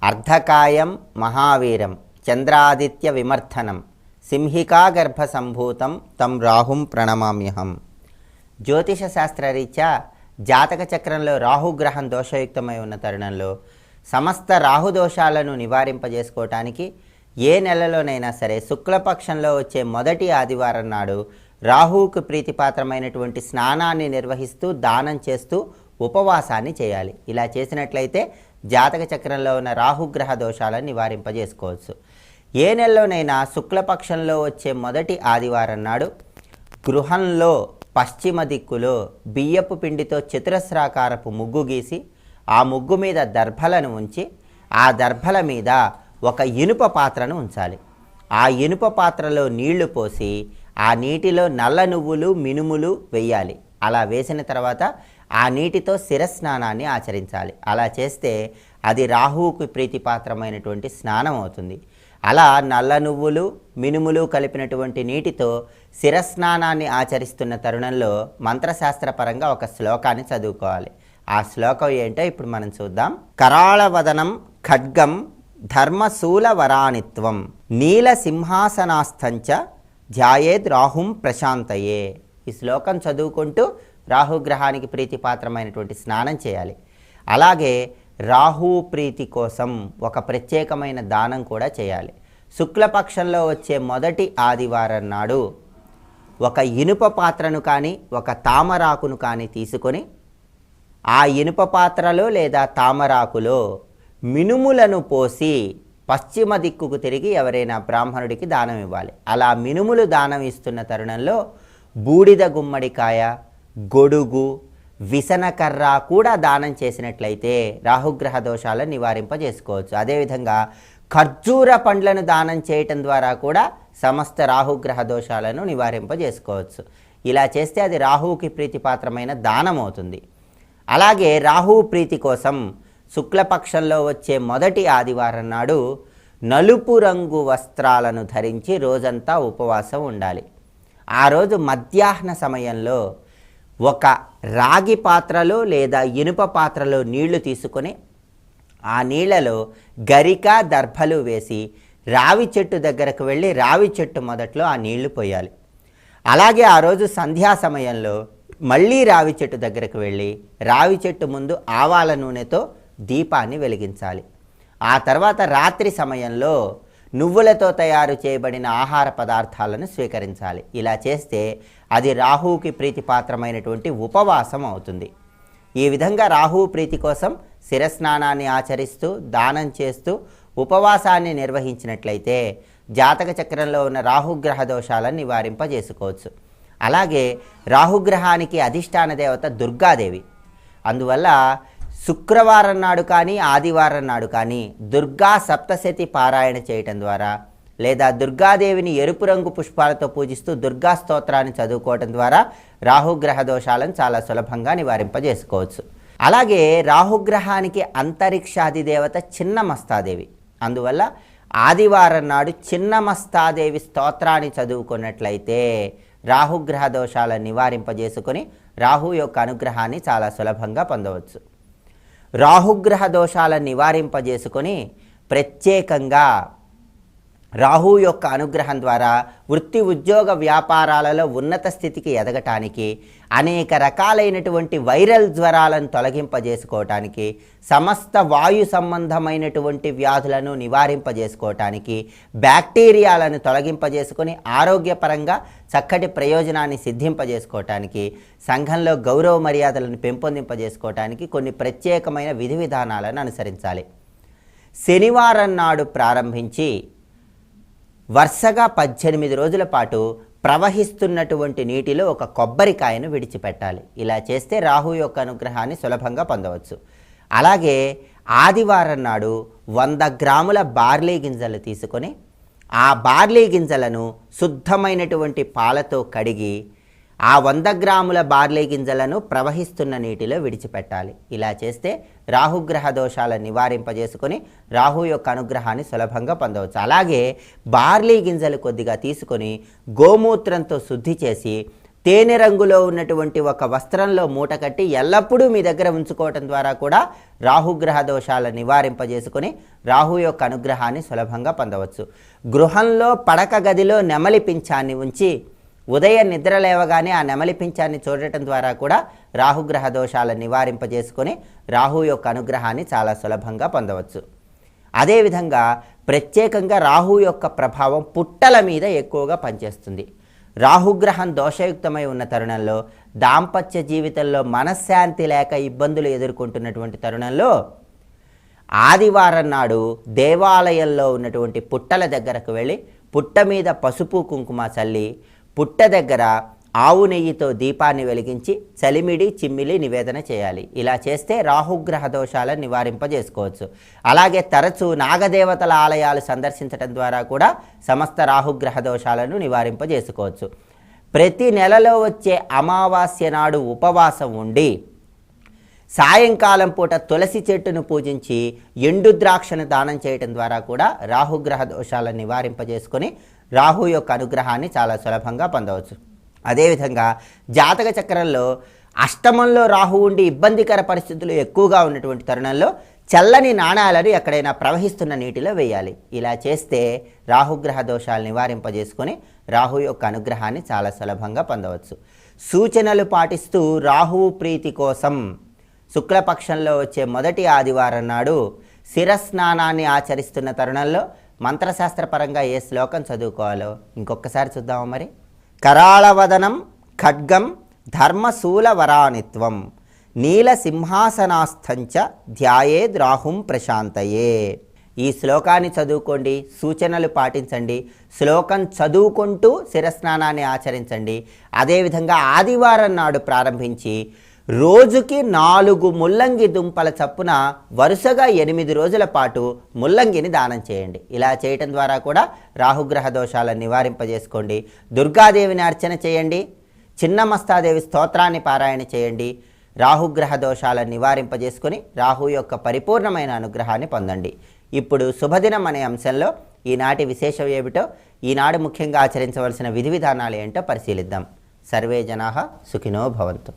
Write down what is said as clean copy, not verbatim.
అర్ధకాయం మహావీరం చంద్రాదిత్య విమర్థనం సింహికా గర్భ సంభూతం తం రాహుం ప్రణమామ్యహం. జ్యోతిష శాస్త్రరీత్యా జాతక చక్రంలో రాహుగ్రహం దోషయుక్తమై ఉన్న తరుణంలో సమస్త రాహుదోషాలను నివారింపజేసుకోవటానికి ఏ నెలలోనైనా సరే శుక్లపక్షంలో వచ్చే మొదటి ఆదివారం నాడు రాహువుకు ప్రీతిపాత్రమైనటువంటి స్నానాన్ని నిర్వహిస్తూ దానం చేస్తూ ఉపవాసాన్ని చేయాలి. ఇలా చేసినట్లయితే జాతక చక్రంలో ఉన్న రాహుగ్రహ దోషాలను నివారింపజేసుకోవచ్చు. ఏ నెలలోనైనా శుక్లపక్షంలో వచ్చే మొదటి ఆదివారం నాడు గృహంలో పశ్చిమ దిక్కులో బియ్యపు పిండితో చతురస్రాకారపు ముగ్గు గీసి ఆ ముగ్గు మీద దర్భలను ఉంచి ఆ దర్భల మీద ఒక ఇనుప పాత్రను ఉంచాలి. ఆ ఇనుప పాత్రలో నీళ్లు పోసి ఆ నీటిలో నల్ల నువ్వులు మినుములు వేయాలి. అలా వేసిన తర్వాత ఆ నీటితో శిరస్నానాన్ని ఆచరించాలి. అలా చేస్తే అది రాహువుకు ప్రీతిపాత్రమైనటువంటి స్నానం అవుతుంది. అలా నల్ల నువ్వులు మినుములు కలిపినటువంటి నీటితో శిరస్నానాన్ని ఆచరిస్తున్న తరుణంలో మంత్రశాస్త్రపరంగా ఒక శ్లోకాన్ని చదువుకోవాలి. ఆ శ్లోకం ఏంటో ఇప్పుడు మనం చూద్దాం. కరాళవదనం ఖడ్గం ధర్మశూల వరానిత్వం నీల సింహాసనాస్థంచ ధ్యాయేద్ రాహుం ప్రశాంతయే. ఈ శ్లోకం చదువుకుంటూ రాహుగ్రహానికి ప్రీతిపాత్రమైనటువంటి స్నానం చేయాలి. అలాగే రాహు ప్రీతి కోసం ఒక ప్రత్యేకమైన దానం కూడా చేయాలి. శుక్లపక్షంలో వచ్చే మొదటి ఆదివారం నాడు ఒక ఇనుప పాత్రను కానీ ఒక తామరాకును కానీ తీసుకొని ఆ ఇనుప పాత్రలో లేదా తామరాకులో మినుములను పోసి పశ్చిమ దిక్కుకు తిరిగి ఎవరైనా బ్రాహ్మణుడికి దానం ఇవ్వాలి. అలా మినుములు దానం ఇస్తున్న తరుణంలో బూడిద గుమ్మడికాయ, గొడుగు, విసనకర్ర కూడా దానం చేసినట్లయితే రాహుగ్రహ దోషాలను నివారింపజేసుకోవచ్చు. అదేవిధంగా ఖర్జూర పండ్లను దానం చేయటం ద్వారా కూడా సమస్త రాహుగ్రహ దోషాలను నివారింపజేసుకోవచ్చు. ఇలా చేస్తే అది రాహువుకి ప్రీతిపాత్రమైన దానం అవుతుంది. అలాగే రాహువు ప్రీతి కోసం శుక్లపక్షంలో వచ్చే మొదటి ఆదివారం నాడు నలుపు రంగు వస్త్రాలను ధరించి రోజంతా ఉపవాసం ఉండాలి. ఆ రోజు మధ్యాహ్న సమయంలో ఒక రాగి పాత్రలో లేదా ఇనుప పాత్రలో నీళ్లు తీసుకొని ఆ నీళ్లలో గరిక దర్భలు వేసి రావి చెట్టు దగ్గరకు వెళ్ళి రావి చెట్టు మొదట్లో ఆ నీళ్లు పోయాలి. అలాగే ఆ రోజు సంధ్యా సమయంలో మళ్ళీ రావి చెట్టు దగ్గరకు వెళ్ళి రావి చెట్టు ముందు ఆవాల నూనెతో దీపాన్ని వెలిగించాలి. ఆ తర్వాత రాత్రి సమయంలో నువ్వులతో తయారు చేయబడిన ఆహార పదార్థాలను స్వీకరించాలి. ఇలా చేస్తే అది రాహువుకి ప్రీతిపాత్రమైనటువంటి ఉపవాసం అవుతుంది. ఈ విధంగా రాహువు ప్రీతి కోసం శిరస్నానాన్ని ఆచరిస్తూ దానం చేస్తూ ఉపవాసాన్ని నిర్వహించినట్లయితే జాతక చక్రంలో ఉన్న రాహుగ్రహ దోషాలను నివారింపజేసుకోవచ్చు. అలాగే రాహుగ్రహానికి అధిష్టాన దేవత దుర్గాదేవి. అందువల్ల శుక్రవారం నాడు కానీ ఆదివారం నాడు కానీ దుర్గా సప్తశతి పారాయణ చేయటం ద్వారా లేదా దుర్గాదేవిని ఎరుపు రంగు పుష్పాలతో పూజిస్తూ దుర్గా స్తోత్రాన్ని చదువుకోవటం ద్వారా రాహుగ్రహ దోషాలను చాలా సులభంగా నివారింపజేసుకోవచ్చు. అలాగే రాహుగ్రహానికి అంతరిక్షాది దేవత చిన్నమస్తాదేవి. అందువల్ల ఆదివారం నాడు చిన్నమస్తాదేవి స్తోత్రాన్ని చదువుకున్నట్లయితే రాహుగ్రహ దోషాలను నివారింపజేసుకొని రాహు యొక్క అనుగ్రహాన్ని చాలా సులభంగా పొందవచ్చు. రాహుగ్రహ దోషాలను నివారింపజేసుకొని ప్రత్యేకంగా రాహు యొక్క అనుగ్రహం ద్వారా వృత్తి ఉద్యోగ వ్యాపారాలలో ఉన్నత స్థితికి ఎదగటానికి, అనేక రకాలైనటువంటి వైరల్ జ్వరాలను తొలగింపజేసుకోవటానికి, సమస్త వాయు సంబంధమైనటువంటి వ్యాధులను నివారింపజేసుకోవటానికి, బ్యాక్టీరియాలను తొలగింపజేసుకొని ఆరోగ్యపరంగా చక్కటి ప్రయోజనాన్ని సిద్ధింపజేసుకోవటానికి, సంఘంలో గౌరవ మర్యాదలను పెంపొందింపజేసుకోవటానికి కొన్ని ప్రత్యేకమైన విధి విధానాలను అనుసరించాలి. శనివారం నాడు ప్రారంభించి వరుసగా 18 రోజుల పాటు ప్రవహిస్తున్నటువంటి నీటిలో ఒక కొబ్బరికాయను విడిచిపెట్టాలి. ఇలా చేస్తే రాహు యొక్క అనుగ్రహాన్ని సులభంగా పొందవచ్చు. అలాగే ఆదివారం నాడు 100 గ్రాముల బార్లీ గింజలు తీసుకొని ఆ బార్లీ గింజలను శుద్ధమైనటువంటి పాలతో కడిగి ఆ 100 గ్రాముల బార్లీ గింజలను ప్రవహిస్తున్న నీటిలో విడిచిపెట్టాలి. ఇలా చేస్తే రాహుగ్రహ దోషాలను నివారింపజేసుకొని రాహు యొక్క అనుగ్రహాన్ని సులభంగా పొందవచ్చు. అలాగే బార్లీ గింజలు కొద్దిగా తీసుకొని గోమూత్రంతో శుద్ధి చేసి తేనె రంగులో ఉన్నటువంటి ఒక వస్త్రంలో మూట కట్టి ఎల్లప్పుడూ మీ దగ్గర ఉంచుకోవటం ద్వారా కూడా రాహుగ్రహ దోషాలను నివారింపజేసుకొని రాహు యొక్క అనుగ్రహాన్ని సులభంగా పొందవచ్చు. గృహంలో పడక గదిలో నెమలి పింఛాన్ని ఉంచి ఉదయం నిద్ర లేవగానే ఆ నెమలి పింఛాన్ని చూడటం ద్వారా కూడా రాహుగ్రహ దోషాలను నివారింపజేసుకొని రాహు యొక్క అనుగ్రహాన్ని చాలా సులభంగా పొందవచ్చు. అదేవిధంగా ప్రత్యేకంగా రాహు యొక్క ప్రభావం పుట్టల మీద ఎక్కువగా పనిచేస్తుంది. రాహుగ్రహం దోషయుక్తమై ఉన్న తరుణంలో, దాంపత్య జీవితంలో మనశ్శాంతి లేక ఇబ్బందులు ఎదుర్కొంటున్నటువంటి తరుణంలో ఆదివారం నాడు దేవాలయంలో ఉన్నటువంటి పుట్టల దగ్గరకు వెళ్ళి పుట్ట మీద పసుపు కుంకుమ చల్లి పుట్ట దగ్గర ఆవు నెయ్యితో దీపాన్ని వెలిగించి చలిమిడి చిమ్మిలి నివేదన చేయాలి. ఇలా చేస్తే రాహుగ్రహ దోషాలను నివారింపజేసుకోవచ్చు. అలాగే తరచూ నాగదేవతల ఆలయాలు సందర్శించడం ద్వారా కూడా సమస్త రాహుగ్రహ దోషాలను నివారింపజేసుకోవచ్చు. ప్రతి నెలలో వచ్చే అమావాస్య నాడు ఉపవాసం ఉండి సాయంకాలం పూట తులసి చెట్టును పూజించి ఎండు ద్రాక్షను దానం చేయటం ద్వారా కూడా రాహుగ్రహ దోషాలను నివారింపజేసుకొని రాహు యొక్క అనుగ్రహాన్ని చాలా సులభంగా పొందవచ్చు. అదేవిధంగా జాతక చక్రంలో అష్టమంలో రాహు ఉండి ఇబ్బందికర పరిస్థితులు ఎక్కువగా ఉన్నటువంటి తరుణంలో చల్లని నాణాలను ఎక్కడైనా ప్రవహిస్తున్న నీటిలో వేయాలి. ఇలా చేస్తే రాహుగ్రహ దోషాలు నివారింపజేసుకొని రాహు యొక్క అనుగ్రహాన్ని చాలా సులభంగా పొందవచ్చు. సూచనలు పాటిస్తూ రాహువు ప్రీతి కోసం శుక్లపక్షంలో వచ్చే మొదటి ఆదివారం నాడు శిరస్నానాన్ని ఆచరిస్తున్న తరుణంలో మంత్రశాస్త్రపరంగా ఏ శ్లోకం చదువుకోవాలో ఇంకొకసారి చూద్దామా మరి. కరాళవదనం ఖడ్గం ధర్మశూలవరానిత్వం నీలసింహాసనాస్థంచ ధ్యాయేద్ రాహుం ప్రశాంతయే. ఈ శ్లోకాన్ని చదువుకోండి, సూచనలు పాటించండి, శ్లోకం చదువుకుంటూ శిరస్నానాన్ని ఆచరించండి. అదేవిధంగా ఆదివారం నాడు ప్రారంభించి రోజుకి 4 ముల్లంగి దుంపల చప్పున వరుసగా 8 రోజుల పాటు ముల్లంగిని దానం చేయండి. ఇలా చేయటం ద్వారా కూడా రాహుగ్రహ దోషాలను నివారింపజేసుకోండి. దుర్గాదేవిని అర్చన చేయండి, చిన్నమస్తాదేవి స్తోత్రాన్ని పారాయణ చేయండి. రాహుగ్రహ దోషాలను నివారింపజేసుకొని రాహు యొక్క పరిపూర్ణమైన అనుగ్రహాన్ని పొందండి. ఇప్పుడు శుభదినం అనే అంశంలో ఈనాటి విశేషం ఏమిటో, ఈనాడు ముఖ్యంగా ఆచరించవలసిన విధి విధానాలు ఏంటో పరిశీలిద్దాం. సర్వే జనాః సుఖినో భవంతు.